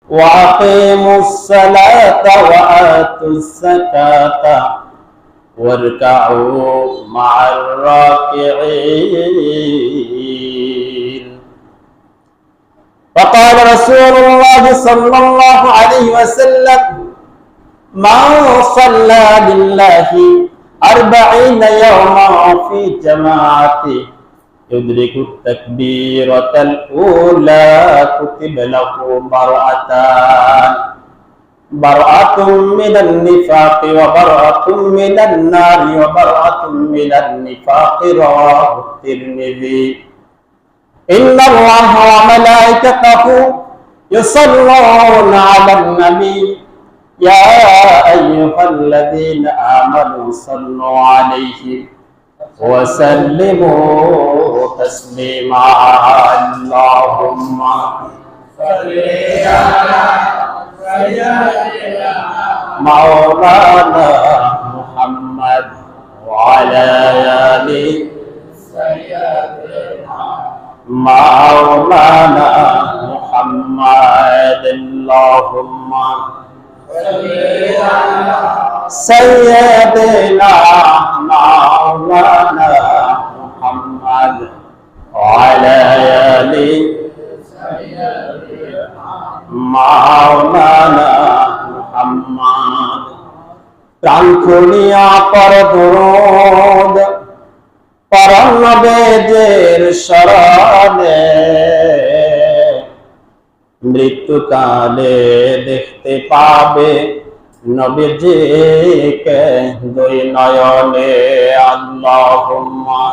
وأقيموا الصلاة وآتوا الزكاة واركعوا مع الراكعين وقال رسول الله صلى الله عليه وسلم من صلى لله 40 يوما في جماعة يدرك التكبيرة الأولى كتب له براءة من النفاق وبراءة من النار وبراءة من النفاق رواه الترمذي إن الله وملائكته يصلون على النبي يا أيها الذين آمنوا صلوا عليه وسلموا تسليما اللهم صل على سيدنا مولانا محمد وعلى آل سيدنا مولانا محمد اللهم سيدنا مولانا محمد وعلى آل مولانا محمد প্রাণ খুলিয়া পর দরুদ পরম নবীর শরণে মৃত্যুকালে দেখতে পাবে নবীজিকে দুই নয়নে আল্লাহুম্মা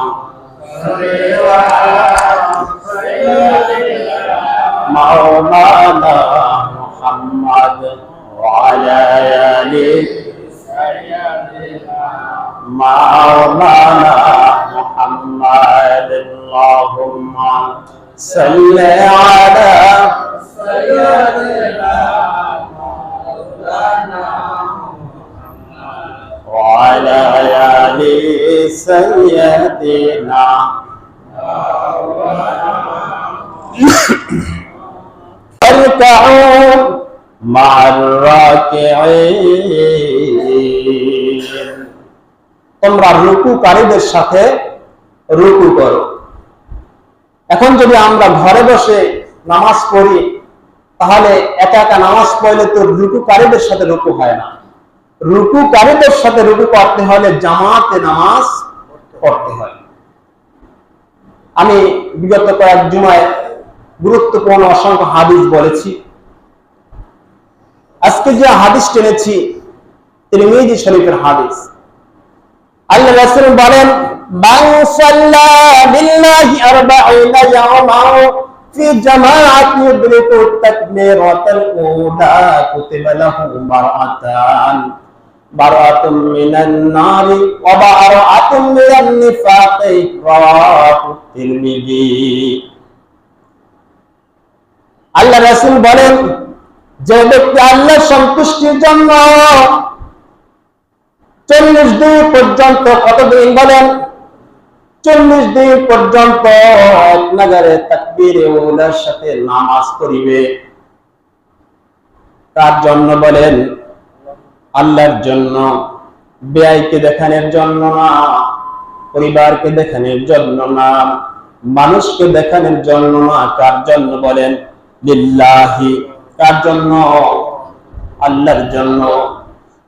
মাওলানা মুহাম্মদ ওয়া আলা আলি মাওলানা মুহাম্মদ আল্লাহুম্মা সাল্লি আলা سيدنا مولانا وعلى آل سيدنا اركعوا مع الراكعين তোমরা রুকুকারীদের সাথে রুকু করো। এখন যদি আমরা ঘরে বসে নামাজ পড়ি তাহলে একা একা নামাজ পড়লে তো রুকুকারীদের সাথে রুকু হয় না। রুকুকারীদের সাথে রুকু করতে হলে জামাতে নামাজ পড়তে হয়। আমি বিগত কয়েক জুমায় গুরুত্বপূর্ণ অসংখ্য হাদিস বলেছি। আজকে যে হাদিস টেনেছি তিরমিজি শরীফের হাদিস। আল্লাহ রাসূল বলেন মান সাল্লা লিল্লাহি 40 ইয়াওমান في جماعة يدرك التكبيرة الأولى كتب له براءة من النار وبراءة من النفاق رواه الترمذي আল্লাহ রাসূল বলেন যে ব্যক্তি আল্লাহর সন্তুষ্টির জন্য 40 দিন পর্যন্ত কতদিন বলেন 40 দিন পর্যন্ত এক নাগারে তাকবীরে উলার সাথে নামাজ পড়িবে। তার জন্য বলেন আল্লাহর জন্য, বেয়াইকে দেখানোর জন্য না, পরিবারকে দেখানোর জন্য না, মানুষকে দেখানোর জন্য না। কার জন্য বলেন লিল্লাহি, কার জন্য আল্লাহর জন্য।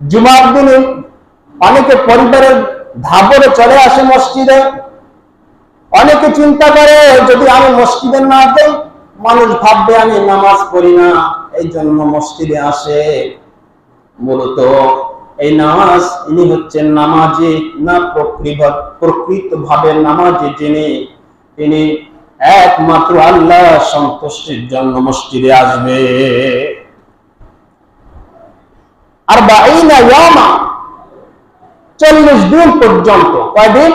জুমার দিনে অনেকে পরিবারের ধাবরে চলে আসে মসজিদে, অনেকে চিন্তা করে যদি আমি মসজিদে না যাই মানুষ ভাববে আমি নামাজ পড়ি না, এই জন্য মসজিদে আসে। মূলত এই নামাজ ইনি হচ্ছেন নামাজি না, প্রকৃত ভাবে নামাজি যিনি, তিনি একমাত্র আল্লাহ সন্তুষ্টির জন্য মসজিদে আসবে। আর 40 দিন পর্যন্ত, কয়দিন?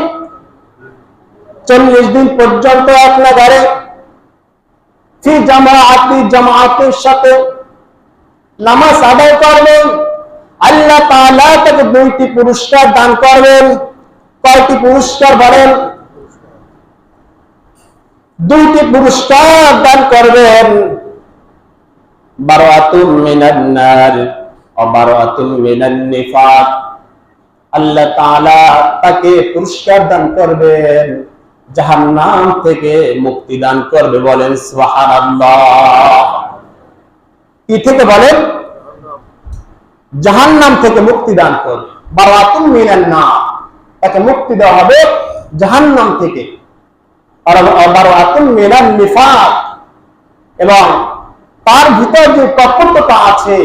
40 দিন পর্যন্ত এক নাগারে ফি জামাআতের সাথে নামাজ আদায় করবেন। আল্লাহ তাআলা তাকে 2টি পুরস্কার দান করবেন। কয়টি পুরস্কার বলেন? 2টি পুরস্কার দান করবেন। বারাআতুম মিনান নার ওয়া বারাআতুম মিনান নিফাক। আল্লাহ তাআলা তাকে পুরস্কার দান করবেন, জাহান্নাম থেকে মুক্তি দান করবে। বলেন সুবহানাল্লাহ। কি থেকে বলেন? জাহান্নাম থেকে মুক্তি দান করবে। বারাআতুম মিনান নার, তাকে মুক্তি দেওয়া হবে জাহান্নাম থেকে। আর বারাআতুম মিনান নিফাক, এবং তার ভিতর যে কপটতা আছে,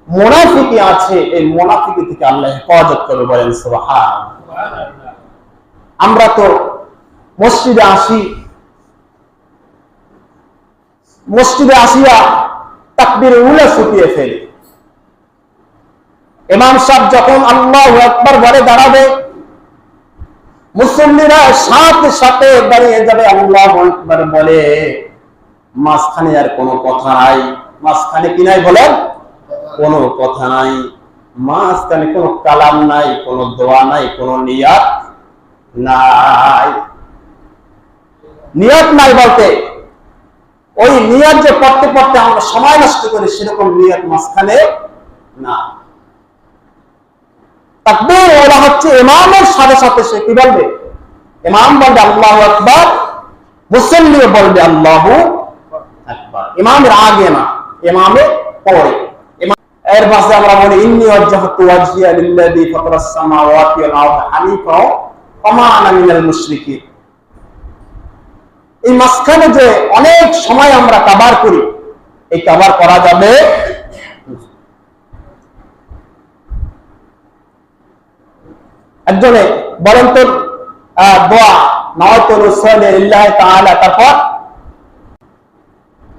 মুনাফিকি আছে, এই মুনাফিকি থেকে আল্লাহ হেফাজত করবে। বলেন সুবহানাল্লাহ। আমরা তো মসজিদে আসিয়া তাকবীরে উলা ছুটিয়ে ফেলি। ইমাম সাহেব যখন আল্লাহু আকবার বলে দাঁড়াবে, মুসল্লিরা সাথে সাথে দাঁড়িয়ে যাবে আল্লাহু আকবার বলে। মাঝখানে আর কোনো কথা নাই। মাঝখানে কি নাই বলেন? কোনো কথা নাই। মাঝখানে কোনো কালাম নাই, কোনো দোয়া নাই, কোনো নিয়াত নাই। নিয়াত নাই বলতে ওই নিয়াত যে পড়তে পড়তে আমরা সময় নষ্ট করি, সেরকম নিয়াত মাঝখানে না। তাকবীর ওলা হচ্ছে ইমামের সাথে সাথে সে কি বলবে? ইমাম বলবে আল্লাহু আকবার, মুসল্লিও বলবে আল্লাহু আকবার। ইমামের আগে না, ইমামের পরে। এর পাশে আমরা বলি ইন্নী ওয়াজজাহতু ওয়াজহিয়া লিল্লাযী ফাতারাস সামাওয়াতি ওয়াল আরদ হানিফা ওয়া মা আনা মিনাল মুশরিকিন। এই মাঝখানে যে অনেক সময় আমরা কাবার করি, এই কাবার করা যাবে। একজনে বলেন তো দোয়া নাওয়াতু রুসুলি লিল্লাহি তাআলা, তারপর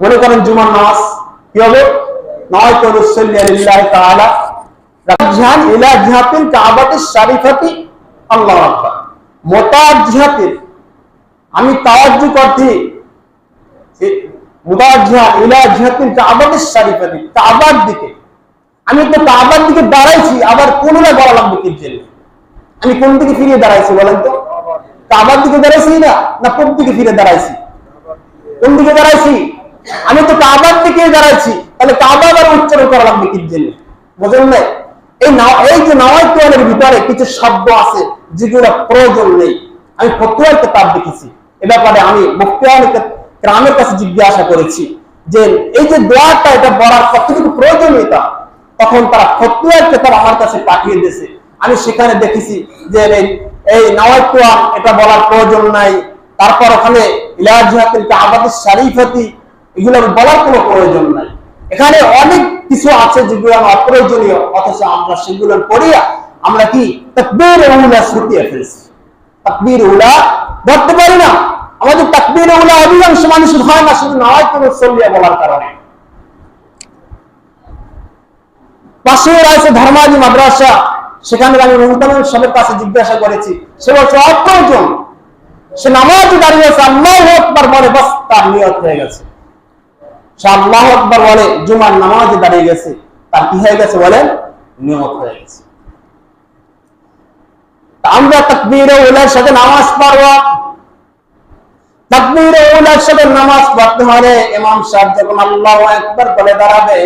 মনে করেন জুমার নামাজ কি হবে? নাওয়াতু রুসুলি লিল্লাহি তাআলা রাজহান ইলা জিহাতিল কাবাতিশ শরীফাতি আল্লাহু আকবার। মুতাওয়াজ্জিহাতিন, আমি তাওয়াজ্জু করছি মুতাওয়াজ্জিহা ইলা জিহাতিল কাবাতিশ শরীফাতি, কাবার দিকে। আমি তো কাবার দিকে দাঁড়াইছি, আবার পুনরায় বলা লাগবে কি জন্য? আমি কোন দিকে ফিরে দাঁড়াইছি বলেন তো? কাবার দিকে দাঁড়াইছি না পূব দিকে ফিরে দাঁড়াইছি? কোন দিকে দাঁড়াইছি? আমি তো কাবার দিকে দাঁড়াইছি, তাহলে কাবা আবার উচ্চারণ করা লাগবে কি জন্য? বুঝলেন না? এই যে নাওয়াইতুলের ভিতরে কিছু শব্দ আছে যেগুলো প্রয়োজন নেই। আমি ফতোয়ার কিতাব দেখেছি এ ব্যাপারে। আমি মুফতিয়ান কেরামের কাছে জিজ্ঞাসা করেছি যে এই যে দোয়াটা, এটা বলার কতটুকু প্রয়োজনীয়তা, তখন তারা ফতোয়ার কিতাব আমার কাছে পাঠিয়ে দিয়েছে। আমি সেখানে দেখেছি যে এই নাওয়াইতুল এটা বলার প্রয়োজন নাই। তারপর ওখানে ইলা জিহাতিল কাবাতিশ শরীফাতি, এগুলো বলার কোনো প্রয়োজন নাই। এখানে অনেক কিছু আছে যেগুলো অপ্রয়োজনীয়, অথচ আমরা সেগুলো পড়িয়া আমরা কি তাকবীর উলা ছুটিয়ে ফেলছি। তাকবীর উলা ধরতে পারি না। আমাদের তাকবীর উলা অধিকাংশ মানুষ হয় না, শুধু নাওয়াইতুল সল্লিয়া বলার কারণে। পাশে রয়েছে ধর্মাজি মাদ্রাসা, সেখানে আমি মুহতামিম সাহেবের কাছে জিজ্ঞাসা করেছি, সে বলছে অপ্রয়োজন। সে নামাজে দাঁড়িয়েছে, আল্লাহু আকবার বলে, বাস তার নিয়ত হয়ে গেছে। সে আল্লাহু আকবার বলে, জুমার নামাজে দাঁড়িয়ে গেছে, তার কি হয়ে গেছে বলেন? নিয়ত হয়ে গেছে। আমরা তাকবীরে উলার সাথে নামাজ পড়ব। তাকবীরে উলার সাথে নামাজ পড়তে হলে ইমাম সাহেব যখন আল্লাহু আকবার বলে দাঁড়াবে,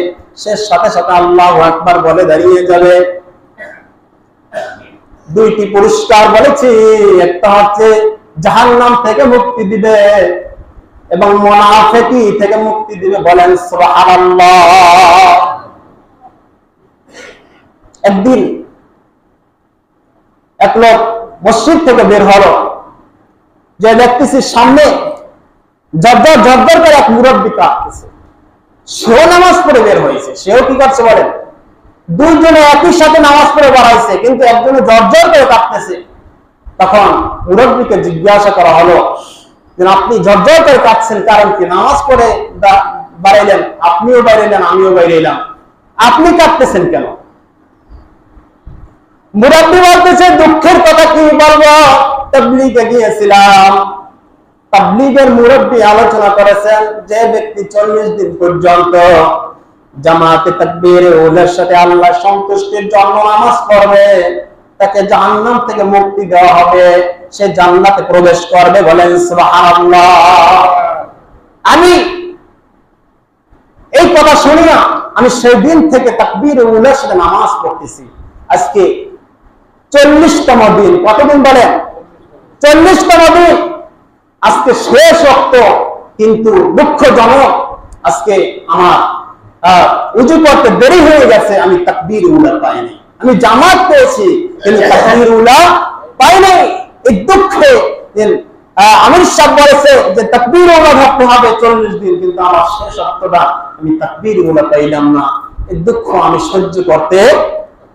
সে সাথে সাথে আল্লাহু আকবার বলে দাঁড়িয়ে যাবে। দুইটি পুরস্কার বলেছি, একটা হচ্ছে জাহান্নাম থেকে মুক্তি দিবে এবং মুনাফিকি থেকে মুক্তি দিবে। বলেন সুবহানাল্লাহ। একদিন এক লোক মসজিদ থেকে বের হলো, যে দেখতেছি সামনে জর্জর জর্জর করে এক মুরব্বী কাঁদতেছে। সেও নামাজ পড়ে বের হয়েছে। সেও কি করছে বলেন? দুইজনে একই সাথে নামাজ পড়ে বাড়াইছে, কিন্তু একজনে জর্জর করে কাঁদতেছে। তখন মুরব্বীকে জিজ্ঞাসা করা হলো যে আপনি জর্জর করে কাঁদছেন কারণ কি? নামাজ পড়ে বাড়াইলেন, আপনিও বাইরেলেন, আমিও বাইরেলাম, আপনি কাঁদতেছেন কেন? মুরব্বী বলতেছে, দুঃখের কথা কি বলবো, তাবলীগে গিয়েছিলাম। তাবলীগের মুরব্বী আলোচনা করেছেন যে ব্যক্তি 40 দিন পর্যন্ত জামাতে তাকবীরে উলার সাথে আল্লাহ সন্তুষ্টির জন্য নামাজ পড়বে, তাকে জাহান্নাম থেকে মুক্তি দেওয়া হবে, সে জান্নাতে প্রবেশ করবে। বলেন সুবহানাল্লাহ। আমি এই কথা শুনিয়া আমি সেই দিন থেকে তাকবীর উলার সাথে নামাজ পড়তেছি। আজকে 40তম দিন। কতদিন বলেন? 40তম দিন। আজকে শেষ ওয়াক্ত, কিন্তু দুঃখজনক আজকে আমার উজু করতে দেরি হয়ে গেছে, আমি তাকবীর উলা পাইনি। আমি জামাত পেয়েছি কিন্তু তাকবীর উলা পাইনি। এই দুঃখে আমির সাহেব বলেছে যে তাকবীর উলা ধরতে হবে 40 দিন, কিন্তু আমার শেষ ওয়াক্তটা আমি তাকবীর উলা পাইলাম না। এই দুঃখ আমি সহ্য করতে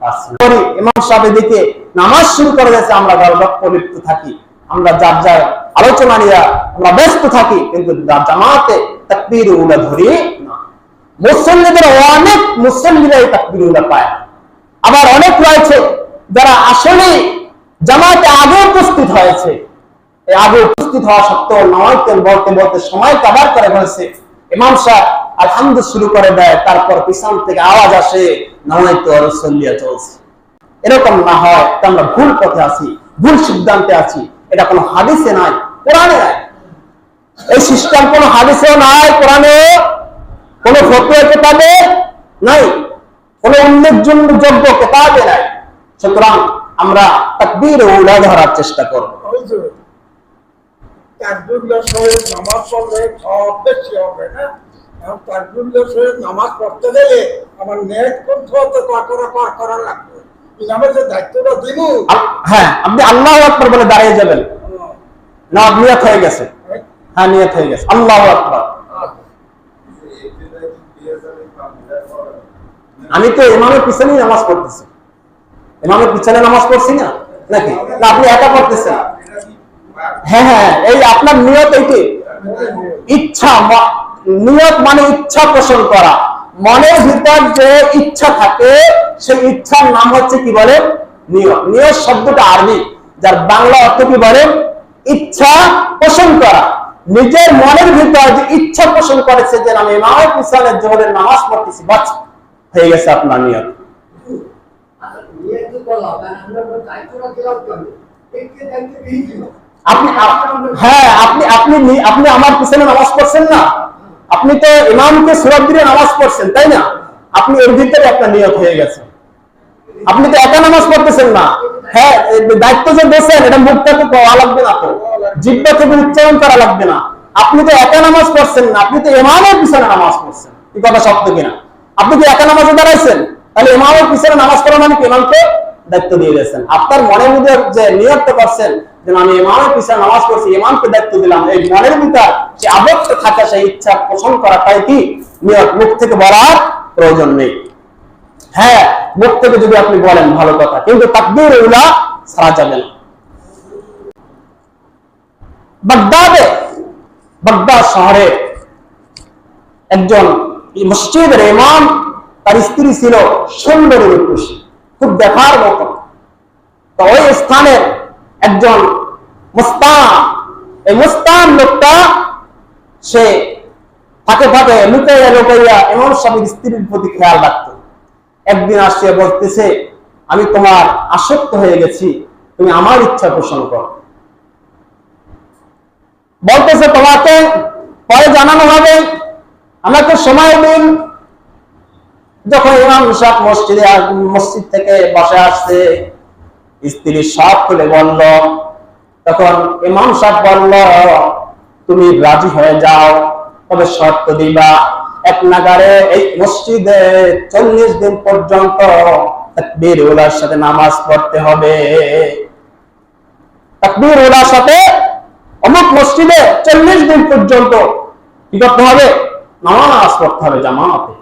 পারছি না। ইমাম সাহেব এদিকে নামাজ শুরু করে গেছে, আমরা গল্প লিপ্ত থাকি, আমরা যার যার আলোচনা নিয়ে আমরা ব্যস্ত থাকি, কিন্তু জামাতে তাকবীর উলা ধরি না। মুসল্লিদের অনেক মুসল্লিরা এই তাকবীর উলা পায়। আবার অনেক রয়েছে যারা আসলে জামাতে আগে উপস্থিত হয়েছে, এই আগে উপস্থিত হওয়া সত্ত্বেও নামাজে বলতে বলতে সময় কভার করে ফেলছে। ইমাম সাহেব আলহামদুলিল্লাহ শুরু করে দেয়, তারপর পিছন থেকে আওয়াজ আসে নামাইতে রাসূলিয়া চলছে। এরকম না হয় তা আমরা ভুল পথে আছি, ভুল সিদ্ধান্তে আছি। এটা কোনো হাদিসে নাই, কোরআনে নাই। এই সিস্টেম কোনো হাদিসেও নাই, কোরআনে কোনো ফতোয়া কিতাবে নাই, কোনো উল্লেখযোগ্য কিতাবে নাই। সুতরাং আমরা তাকবীর উলা ধরার চেষ্টা করব। তাকবীরুল্লাহ সহিত নামাজ পড়লে সব বেশি হবে না? এখন তাকবীরুল্লাহ সহিত নামাজ পড়তে গেলে আমার নেট করতে করা লাগবে। ইমামের যে দায়িত্বটা দিব, হ্যাঁ, আপনি আল্লাহু আকবার বলে দাঁড়িয়ে যাবেন না? নিয়ত হয়ে গেছে? হ্যাঁ, নিয়ত হয়ে গেছে। আল্লাহু আকবার। আমি তো ইমামের পিছনেই নামাজ পড়তেছি। ইমামের পিছনে নামাজ পড়ছি না নাকি? না, আপনি একা পড়তেছেন? হ্যাঁ হ্যাঁ, এই আপনার নিয়ত এইটি ইচ্ছা। নিয়ত মানে ইচ্ছা পোষণ করা। মনের ভিতর যে ইচ্ছা থাকে সেই ইচ্ছার নাম হচ্ছে কি বলে? নিয়ত। নিয়ত শব্দটা আরবি, যার বাংলা অর্থ কি বলে? ইচ্ছা পোষণ করা। নিজের মনের ভিতর যে ইচ্ছা পোষণ করেছে যে আমি ইমামের পিছনে জোহরের নামাজ পড়তেছি, বাস হয়ে গেছে আপনার নিয়ত। আপনি হ্যাঁ, আপনি আমার পিছনে নামাজ পড়ছেন না? আপনি তো ইমামকে সূরা দিয়ে নামাজ পড়ছেন, তাই না? আপনি এর ভিতরে আপনার নিয়ত হয়ে গেছে। আপনি তো একা নামাজ পড়তেছেন না। হ্যাঁ, দায়িত্ব যে দিয়েছেন এটা মুখ থেকে পাওয়া লাগবে না, তো জিহ্বা থেকে উচ্চারণ করা লাগবে না। আপনি তো একা নামাজ পড়ছেন না, আপনি তো ইমামের পিছনে নামাজ পড়ছেন। এই কথা সত্য কিনা? আপনি কি একা নামাজে দাঁড়াইছেন? তাহলে ইমামের পিছনে নামাজ পড়া মানে ইমামকে দায়িত্ব দিয়ে দিয়েছেন। আপনার মনের মধ্যে যে নিয়ত করছেন যে আমি ইমামের পিছনে নামাজ পড়ছি, ইমামকে দায়িত্ব দিলাম, এই মনের ভিতর যে আবদ্ধ থাকা সেই ইচ্ছা পোষণ করাটাই কি নিয়ত। মুখ থেকে বলার প্রয়োজন নেই। হ্যাঁ, মুখ থেকে যদি আপনি বলেন ভালো কথা, কিন্তু তাকবীর উলা ছাড়া যাবে না। বাগদাদ শহরে একজন মসজিদের ইমাম, তার স্ত্রী ছিল সুন্দরী রূপসী, খুব দেখার মতো। তো ওই স্থানের একজন মুস্তান, এই মুস্তান লোকটা সে ফাঁকে ফাঁকে লুকাইয়া ইমাম সাহেবের স্ত্রীর প্রতি খেয়াল রাখতো। একদিন আসছে বলতেছে, আমি তোমার আসক্ত হয়ে গেছি, তুমি আমার ইচ্ছা পোষণ করো। বলতেছে তোমাকে পরে জানানো হবে, আমাকে সময় দিন। যখন ইমাম সাহেব মসজিদ থেকে বসে আসছে, স্ত্রী সব খুলে বলল। তখন ইমাম সাহেব বলল, তুমি রাজি হয়ে যাও, তবে শর্ত দিবা, এক নাগারে এই মসজিদে 40 দিন পর্যন্ত তাকবীর উলার সাথে নামাজ পড়তে হবে। তাকবীর উলার সাথে অমুক মসজিদে 40 দিন পর্যন্ত কি করতে হবে? নামাজ পড়তে হবে জামাতে।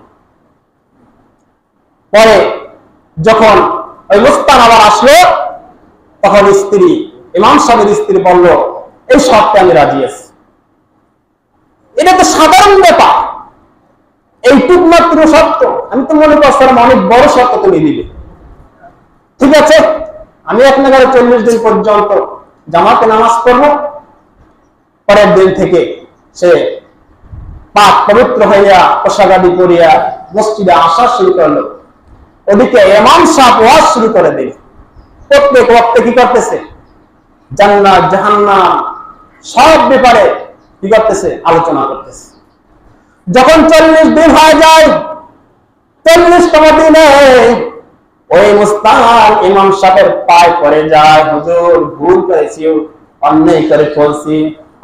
পরে যখন ওই মুস্তান আবার আসলো, তখন স্ত্রী, ইমাম সাহেবের স্ত্রী বলল, এই শর্তে আমি রাজি আছি। এটা তো সাধারণ ব্যাপার, এইটুক মাত্র শর্ত। আমি তো মনে করছিলাম অনেক বড় শর্ত তুমি দিবে। ঠিক আছে, আমি এক নাগারে 40 দিন পর্যন্ত জামাতে নামাজ পড়বো। পরের দিন থেকে সে পাক পবিত্র হইয়া পোশাকাদি করিয়া মসজিদে আসা শুরু করলো। ওদিকে ইমাম সাহেব ওয়াজ শুরু করে দিল। প্রত্যেক ওয়াক্তে কি করতেছে? জান্নাত জাহান্নাম সব ব্যাপারে কি করতেছে? আলোচনা করতেছে। যখন 40 দিন হয়ে যায়, 40তম দিনে ওই মুস্তান ইমাম সাহেবের পায়ে পড়ে যায়, হুজুর ভুল করেছি, অন্যায় করে ফেলছি,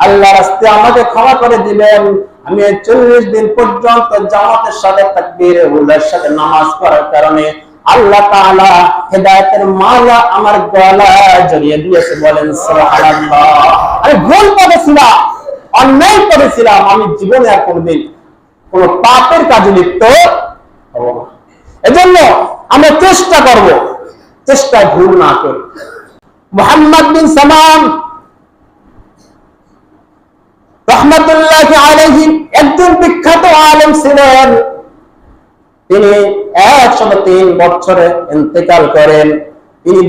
আল্লাহর রাস্তায় আমাকে ক্ষমা করে দিবেন। আমি 40 দিন পর্যন্ত জামাতের সাথে তাকবীরে উলার সাথে নামাজ পড়ার কারণে আল্লাহ তাআলা হেদায়েতের মালা আমার গলায় জড়িয়ে দিয়েছে, বলেন সুবহানাল্লাহ। আমি ভুল করেছিলাম, অন্যায় করেছিলাম, আমি জীবনে আর কোনদিন কোন পাপের কাজে লিপ্ত হব না। এজন্য আমরা চেষ্টা করব, চেষ্টায় ভুল না করি। মুহাম্মদ বিন সালাম রাহমাতুল্লাহি আলাইহি একজন বিখ্যাত আলেম ছিলেন। তিনি 103 বছরে ইন্তেকাল করেন। তিনি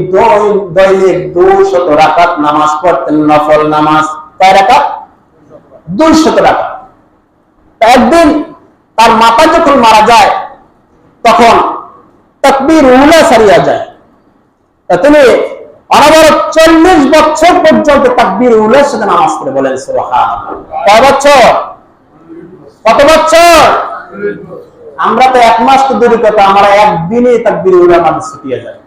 দৈনিক 200 রাকাত নামাজ পড়তেন, নফল নামাজ। কয় রাকাত? 200 রাকাত। একদিন তার মাতা যখন মারা যায়, তখন তাকবীর উলা সারিয়া যায়। তিনি অনবরত 40 বছর পর্যন্ত তাকবীর উলার সাথে নামাজ পড়ে, বলেন সুবহানাল্লাহ। কয় বছর? কত বছর? আমরা তো 1 মাস তো দূরের কথা, আমরা একদিনই তাকবীর উলা নামাজ শিখিয়ে যায়,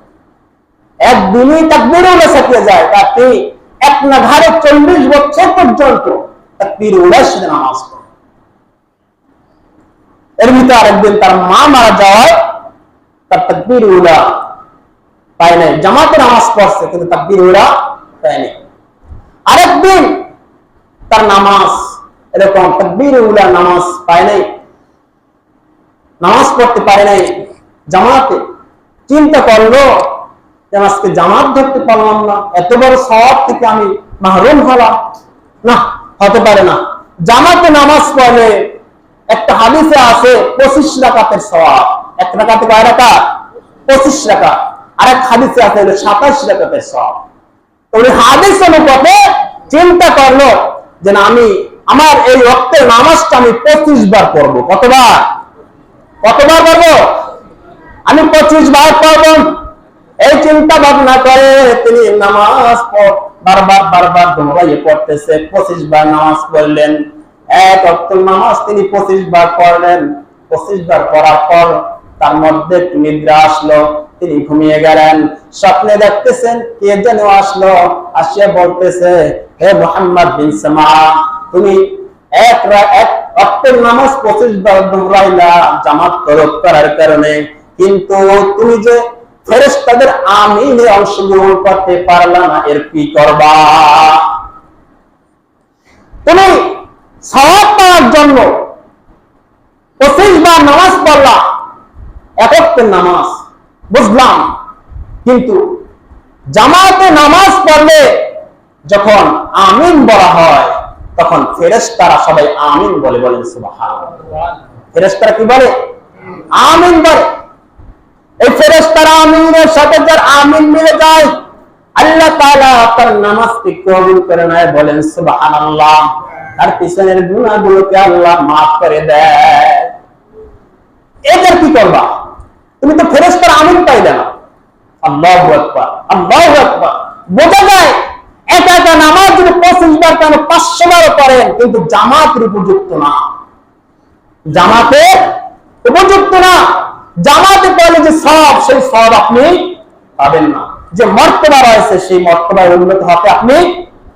একদিনই তাকবীর উলা শিখিয়ে যায়। তাতে এক নাগারে 40 বছর পর্যন্ত তাকবীর উলার সাথে নামাজ পড়ে। এর ভিতরে আরেকদিন তার মা মারা যাওয়ায় তার তাকবীর উলা পায় নাই, জামাতে নামাজ পড়ছে কিন্তু তাকবীর উলা পায় নাই। আরেকদিন তার নামাজ এরকম তাকবীর উলা নামাজ পায় নাই, নামাজ পড়তে পারে নাই জামাতে। চিন্তা করলো যে আজকে জামাত ধরতে পারলাম না, এত বড় সওয়াব থেকে আমি মাহরুম হলাম, না হতে পারে না। জামাতে নামাজ পড়লে একটা হাদিসে আছে 25 রাকাতের সওয়াব। এক রাকাতে কয় রাকাত? 25 রাকাত। আরেক হাদিসে আছে 27 রাকাতের সওয়াব। তো ওই হাদিস অনুপাতে চিন্তা করলো যে না, আমি আমার এই ওয়াক্তের নামাজটা আমি 25 বার পড়বো। কতবার? কতবার পড়বো? আমি 25 বার পড়বো। এই চিন্তা ভাবনা করে তিনি নামাজ বারবার দোহরাইয়ে পড়তেছে। 25 বার নামাজ পড়লেন। এক ওয়াক্তের নামাজ তিনি 25 বার পড়লেন। 25 বার পড়ার পর তার মধ্যে একটু নিদ্রা আসলো, তিনি ঘুমিয়ে গেলেন। স্বপ্নে দেখতেছেন কে যেন আসলো, আসিয়া বলতেছে, হে মুহাম্মদ বিন সামা, তুমি এক ওয়াক্তের নামাজ 25 বার দোহরাইলা জামাত তরক করার কারণে, কিন্তু তুমি যে ফেরেশতাদের আমিনে অংশগ্রহণ করতে পারলা না, এর কি করবা? তুমি সওয়াব পাওয়ার জন্য 25 বার নামাজ পড়লা, এক ওয়াক্তের নামাজ বুঝলাম, কিন্তু জামাতে নামাজ পড়লে যখন আমিন বলা হয় তখন ফেরেশতারা সবাই আমিন বলে, বলেন সুবহানাল্লাহ। ফেরেশতারা কি বলে? আমিন বলে। এই ফেরেশতারা আমিনের সাথে যার আমিন মিলে যায়, আল্লাহ তাআলা তার নামাজকে কবুল করে নেয়, বলেন সুবহানাল্লাহ। তার পিছনের গুনাহগুলোকে আল্লাহ মাফ করে দেয়। এটার কি করবা? তুমি তো ফেরেশতার আমিন পাইলে না। আল্লাহু আকবার, আল্লাহু আকবার। বোঝা যায় একা একা নামাজ যদি 25 বার কেন 500 বারও করেন, কিন্তু জামাতের উপযুক্ত না, জামাতে উপযুক্ত না। জামাতে পড়লে যে সওয়াব, সেই সওয়াব আপনি পাবেন না। যে মর্তবা রয়েছে সেই মর্তবায় উন্নত হতে আপনি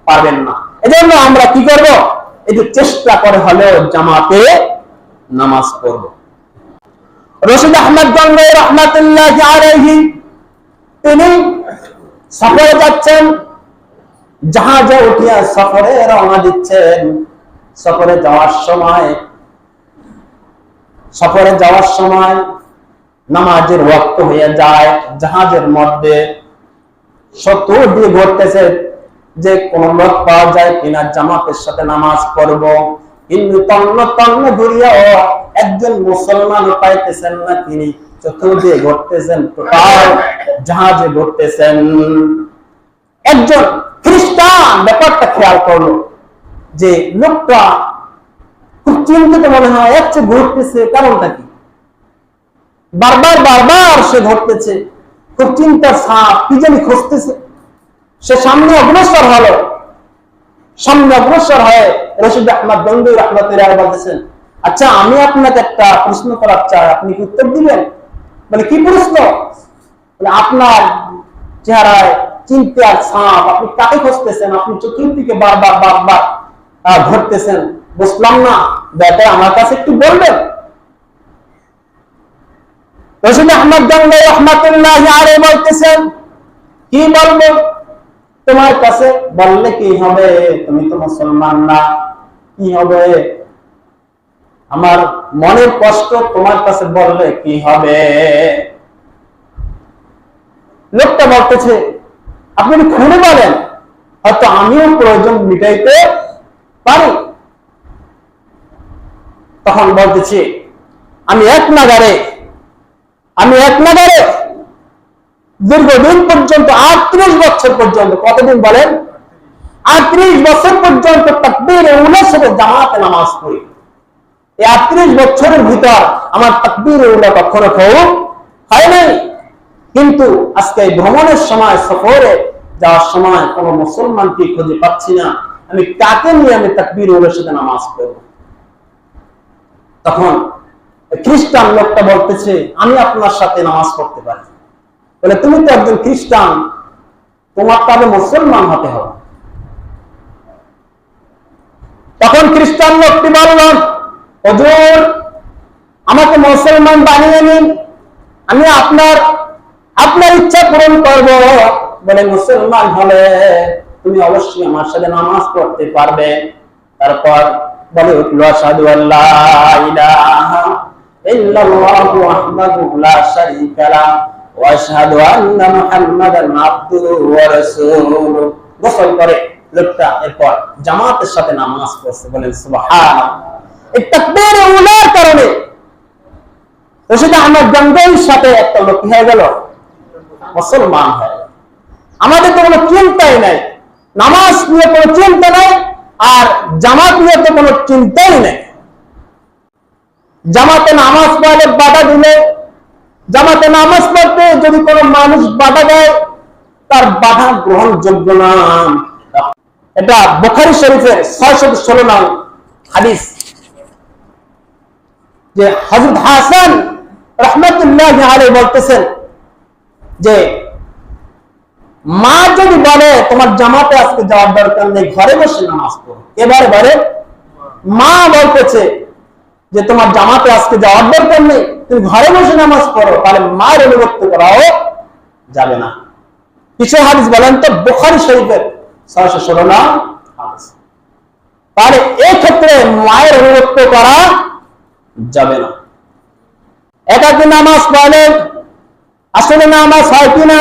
পারবেন না। এজন্য আমরা কি করব? এই যে চেষ্টা করে হলেও জামাতে নামাজ পড়ব। রশিদ আহমদ গঙ্গোই রাহমাতুল্লাহি আলাইহি তিনি সফরে যাচ্ছেন, জাহাজে উঠিয়া সফরে রওনা দিচ্ছেন। সফরে যাওয়ার সময় নামাজের ওয়াক্ত হয়ে যায়। জাহাজের মধ্যে শত্রু দিয়ে ঘটতেছে যে কোন লোক পাওয়া যায় কিনা জামাতের সাথে নামাজ পড়ব, কিন্তু তন্ন ঘুরিয়াও একজন মুসলমান পাইতেছেন না। তিনি চতুর্দিকে ঘটতেছেন, টোটাল জাহাজে ঘটতেছেন। একজন খ্রিস্টান ব্যাপারটা খেয়াল করলো যে লোকটা খুব চিন্তিত মনে হয়, একটু ঘুরতেছে, কারণটা কি? বারবার সে ঘটতেছে, খুব চিন্তার ছাপ, কি জানি খুঁজতেছে। সে সামনে অগ্রসর হয়ে রশিদ আহমদ গঙ্গোই রাহমাতুল্লাহি আলাইহি বলতেছেন, আচ্ছা আমি আপনাকে একটা প্রশ্ন করার চাই, আপনি কি উত্তর দিবেন? বলে কি প্রশ্ন? বলে আপনার চেহারায় চিন্তার ছাপ, আপনি কাকে খুঁজতেছেন? আপনি চতুর্দিকে বারবার বারবার ঘুরতেছেন, বুঝলাম না, ব্যাপারে আমার কাছে একটু বলবেন। রশিদ আহমদ গঙ্গাই রহমাতুল্লাহি আলাইহি বলতেছেন, কি বলবো তোমার কাছে? বললে কি হবে? তুমি তো মুসলমান না, কি হবে? আমার মনের কষ্ট তোমার কাছে বললে কি হবে? লোকটা বলতেছে, আপনি খুলে বলেন, হয়তো আমিও প্রয়োজন মিটাইতে পারি। তখন বলতেছি, আমি এক নাগারে দীর্ঘদিন পর্যন্ত 38 বছর পর্যন্ত, কতদিন বলেন? 38 বছর পর্যন্ত তাকবীরে উলার সাথে জামাতে নামাজ পড়ি। এই 38 বছরের ভিতর আমার তাকবীরে উলা কখনো হয় নাই। কিন্তু আজকে ভ্রমণের সময়, সফরে যাওয়ার সময় কোন মুসলমানকে খুঁজে পাচ্ছি না, আমি কাকে নিয়ে আমি তাকবীরে উলার সাথে নামাজ পড়ব? তখন খ্রিস্টান লোকটা বলতেছে, আমি আপনার সাথে নামাজ পড়তে পারি। বলে তুমি তো একজন খ্রিস্টান, তোমার তবে মুসলমান হতে হবে। তখন খ্রিস্টান লোকটি বলল, হুজুর আমাকে মুসলমান বানিয়ে নিন, আমি আপনার ইচ্ছা পূরণ করব। বলে মুসলমান হলে তুমি অবশ্যই আমার সাথে নামাজ পড়তে পারবে। তারপর বলে উঠল, আশহাদু আল্লা ইলাহা ইল্লাল্লাহু ওয়াহদাহু লা শারীকা লাহু ওয়া আশহাদু আন্না মুহাম্মাদান আবদুহু ওয়া রাসূলুহু। গোসল করে লোকটা এরপর জামাতের সাথে নামাজ পড়ছে। বলেন সুবহানাল্লাহ। এই তাকবীরে উলার কারণে রশিদ আহমদ গঙ্গাইর সাথে একটা লোক হয়ে গেল, মুসলমান হয়ে গেল। আমাদের তো কোনো চিন্তাই নাই, নামাজ নিয়ে কোনো চিন্তা নাই, আর জামাত নিয়ে তো কোনো চিন্তাই নেই। জামাতে নামাজ পড়লে বাধা দিলে, জামাতে নামাজ পড়তে যদি কোনো মানুষ বাধা দেয়, তার বাধা গ্রহণযোগ্য না। এটা বুখারী শরীফের 616 নং হাদিস, যে হযরত হাসান রাহমাতুল্লাহি আলাইহি বলতেছেন যে মা যদি বলে তোমার জামাতে আজকে যাওয়ার দরকার নেই, ঘরে বসে নামাজ পড়ো, এবারে মা বলতেছে যে তোমার জামাতে আজকে যাওয়ার দরকার নেই, তুমি ঘরে বসে নামাজ পড়ো, তাহলে মায়ের অনুগত্য করাও যাবে না। কিসের হাদিস বলেন তো? বুখারী শরীফের 616 নং হাদিস। তাহলে এই ক্ষেত্রে মায়ের অনুগত্য করা যাবে না। একাকী নামাজ পড়লে আসলে নামাজ হয় কিনা?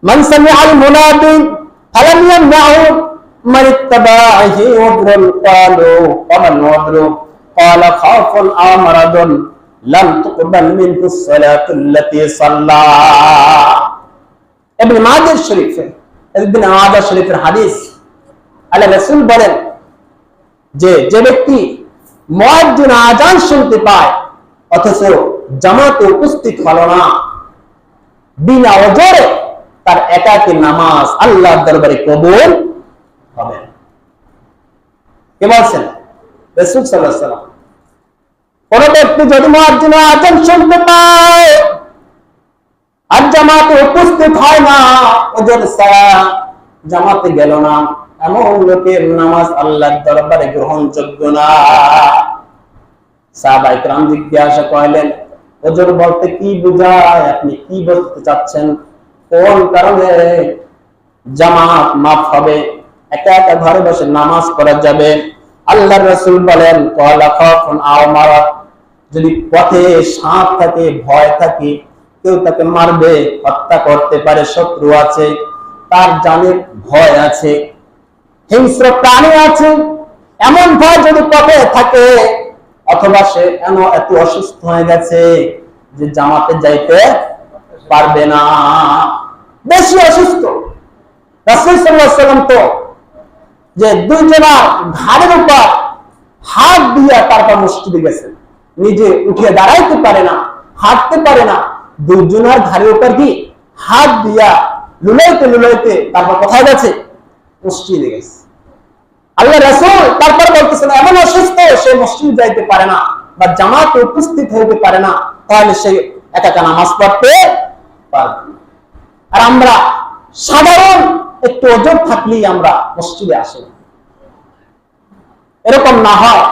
মান সামিআল মুনাদি ফালাম ইয়ামনাহু মান ইত্তাবাহি ওয়াদরুল ক্বালু ওয়া মান ওয়াদরু ক্বালা খাউফুন আও মারাদুন লাম তুকবাল মিনহু সালাতু আল্লাতী সাল্লা। ইবনে মাজাহ শরীফের হাদিস, আল্লাহ রাসূল বলেন যে ব্যক্তি মুয়াজ্জিন আযান শুনতে পায় অথচ জামাতে উপস্থিত হলো না, বিনা ওজরে তার একাকী নামাজ আল্লাহর দরবারে কবুল হবে না। কে বলছেন? রাসূল সাল্লাল্লাহু আলাইহি ওয়াসাল্লাম। কোন ব্যক্তি যদি মুয়াজ্জিন আযান শুনতে পায় আর জামাতে উপস্থিত হয় না, ওজর ছাড়া জামাতে গেল না, এমন লোকের নামাজ আল্লাহর দরবারে গ্রহণযোগ্য না। সাহাবায়ে কেরাম জিজ্ঞাসা করলেন, ওজর বলতে কি বোঝায়? আপনি কি বলতে চাচ্ছেন? কোন কারণে জামাত মাফ হবে, একা একা ঘরে বসে নামাজ পড়া যাবে? আল্লাহর রাসূল বলেন, ক্বালা খাউফুন আও মারাদ, যদি পথে সাপ থাকে, ভয় থাকে, কেউ তাকে মারবে, হত্যা করতে পারে, শত্রু আছে, তার জানের ভয় আছে, হিংস্র প্রাণী আছে, এমন ভয় যদি পথে থাকে, অথবা সে এত অসুস্থ হয়ে গেছে যে জামাতে যাইতে পারবে না, বেশি অসুস্থ। রাসূল সাল্লাল্লাহু আলাইহি ওয়াসাল্লাম তো যে দুইজনা ঘাড়ের উপর হাত দিয়া তারপর মসজিদে গেছেন, নিজে উঠে দাঁড়াইতে পারে না, হাঁটতে পারে না, দুইজনের ঘাড়ের উপর কি হাত দিয়া লুলাইতে লুলাইতে তারপর কোথায় গেছে? মসজিদে গেছে। আল্লাহ রাসূল তারপর বলতেছেন এমন অসুস্থ সে মসজিদ যাইতে পারে না বা জামাতে উপস্থিত হইতে পারে না, তাহলে সে একা একা নামাজ পড়তে পারবে। আর আমরা সাধারণ একটু ওজন থাকলেই আমরা মসজিদে আসি, এরকম না হয়,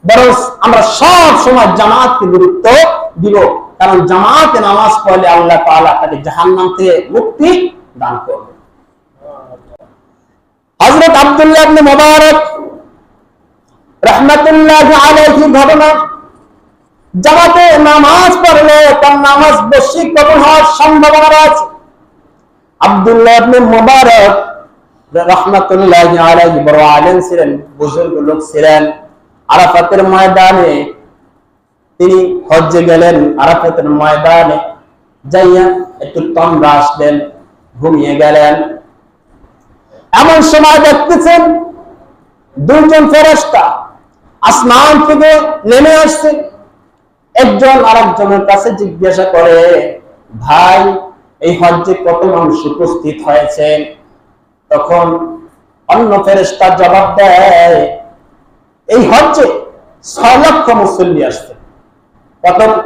বরং আমরা সব সময় জামাতকে গুরুত্ব দিব, কারণ জামাতে নামাজ পড়লে আল্লাহ তাআলা তাকে জাহান্নাম থেকে মুক্তি দান করবে। হযরত আব্দুল্লাহ ইবনে মুবারক রাহমাতুল্লাহি আলাইহি ঘটনা, জামাতে নামাজ পড়লে তার নামাজ বেশি কবুল হওয়ার সম্ভাবনা আছে। আব্দুল্লাহ ইবনে মুবারক রাহমাতুল্লাহি আলাইহি বড় আলেম ছিলেন, বুজুর্গ লোক ছিলেন। আরাফাতের ময়দানে তিনি হজ্জে গেলেন, আরাফাতের ময়দানে যাইয়া একটু তন্দ্রা আসলেন, ঘুমিয়ে গেলেন। এমন সময় দেখতেছেন দুইজন ফেরেশতা আসমান থেকে নেমে আসছে। একজন আরেকজনের কাছে জিজ্ঞাসা করে, ভাই এই হজ্জে কত মানুষ উপস্থিত হয়েছে? তখন অন্য ফেরেশতা জবাব দেয়, এই হজ্জে 6 লক্ষ মুসল্লি আসছে।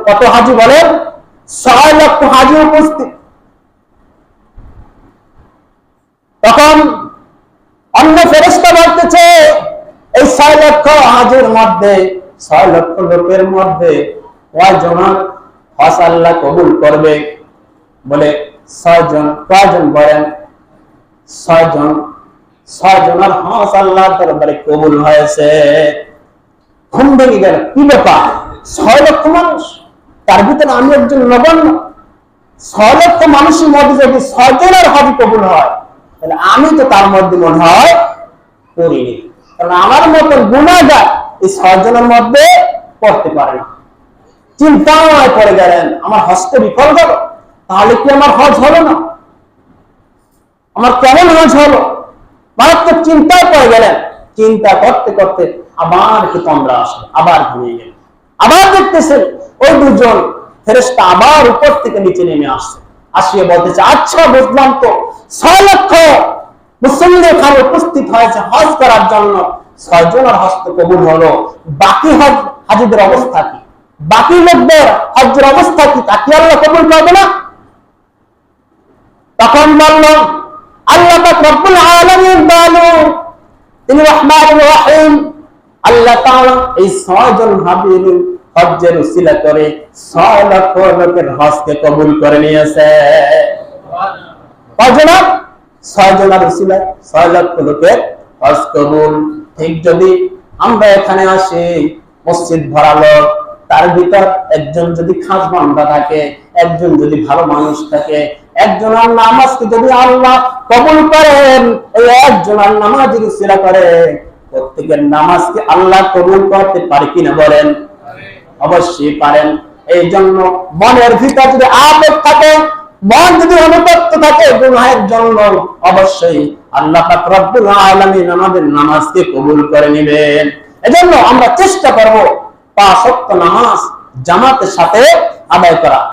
কত হাজি বলেন? 6 লক্ষ হাজি উপস্থিত। তখন অন্য ফেরেশতা বলতেছে, এই 6 লক্ষ হাজির মধ্যে, 6 লক্ষ লোকের মধ্যে কয়জন হজ আল্লাহ কবুল করবে? বলে 6 জন। কয়জন বলেন? 6 জন। 6 জনের হজ আল্লাহর দরবারে কবুল হয়েছে। ঘুম ভেঙে গেল, কি ব্যাপার? 6 লক্ষ মানুষ, তার ভিতরে আমি একজন নগণ্য। 6 লক্ষ মানুষের মধ্যে যদি 6 জনের হজ কবুল হয়, তাহলে আমি তো তার মধ্যে মনে হয় করিনি, কারণ আমার মতো গুনাহগার এই 6 জনের মধ্যে পড়তে পারে না। চিন্তায় পড়ে গেলেন, আমার হজ তো বিফল গেল, তাহলে কি আমার হজ হলো না? আমার কেমন হজ হলো? মারাত্মক চিন্তায় পড়ে গেলেন। চিন্তা করতে করতে আবার একটু তন্দ্রা আসলো, আবার ঘুমিয়ে গেলেন। আবার দেখতেছেন ওই দুজন ফেরেশতা আবার উপর থেকে নিচে নেমে আসছে, আসিয়ে বলতেছে, আচ্ছা বুঝলাম তো, 6 লক্ষ মুসল্লি এখানে উপস্থিত হয়েছে হজ করার জন্য, 6 জনের হজ তো কবুল হলো, বাকি হাজিদের অবস্থা কি? বাকি লোকদের হজের অবস্থা কি? তাকে আল্লাহ কবুল করবে না? তখন বলল, আল্লাহ পাক রব্বুল আলামিন বলেন, তিনি রহমানুর রহিম। আল্লাহ তাআলা এই 6 জন হাজির হজ্জের উসিলা করে 6 লক্ষ লোকের হজকে কবুল করে নিয়েছে। কয়জন? 6 জনের উসিলা 6 লক্ষ লোকের হজ কবুল। ঠিক যদি আমরা এখানে আসি, মসজিদ ভরা লোক, তার ভিতর একজন যদি খাস বান্দা থাকে, একজন যদি ভালো মানুষ থাকে, একজনের নামাজকে যদি আল্লাহ কবুল করেন, এই একজনের নামাজের উসিলা করে প্রত্যেকের নামাজকে আল্লাহ কবুল করতে পারে কিনা বলেন? অবশ্যই পারেন। এই জন্য মনের ভিতর যদি আবেগ থাকে, মন যদি অনুতপ্ত থাকে গুনাহের জন্য, অবশ্যই আল্লাহ পাক রব্বুল আলামিন আমাদের নামাজকে কবুল করে নেবেন। এজন্য আমরা চেষ্টা করব 5 ওয়াক্ত নামাজ জামাতের সাথে আদায় করা।